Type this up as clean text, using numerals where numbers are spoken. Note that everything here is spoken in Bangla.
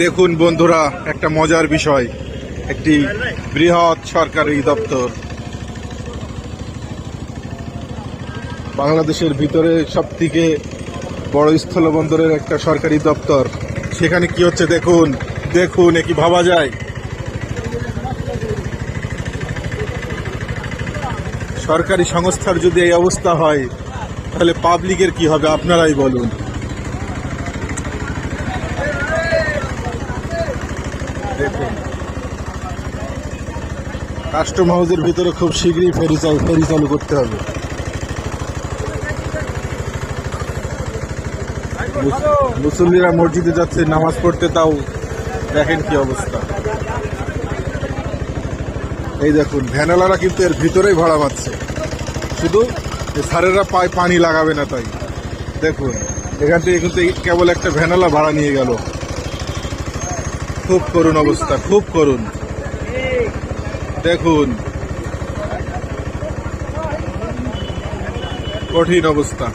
দেখুন বন্ধুরা, একটা মজার বিষয়, একটি বৃহৎ সরকারি দপ্তর বাংলাদেশের ভিতরে সবথেকে বড় স্থলবন্দরের একটা সরকারি দপ্তর। সেখানে কি হচ্ছে দেখুন, দেখুন এ কি ভাবা যায়? সরকারি সংস্থার যদি এই অবস্থা হয় তাহলে পাবলিকের কি হবে আপনারাই বলুন। দেখুন, কাস্টম হাউসের ভিতরে খুব শীঘ্রই ফেরি চালু করতে হবে। মুসল্লিরা মসজিদে যাচ্ছে নামাজ পড়তে, তাও দেখেন কি অবস্থা। এই দেখুন, ভ্যানওয়ালারা কিন্তু এর ভিতরেই ভাড়া মারছে, শুধু সারেরা পায়ে পানি লাগাবে না তাই। দেখুন, এখান থেকে কিন্তু কেবল একটা ভ্যানওয়ালা ভাড়া নিয়ে গেল। খুব করুণ অবস্থা, খুব করুণ। দেখুন, কঠিন অবস্থা।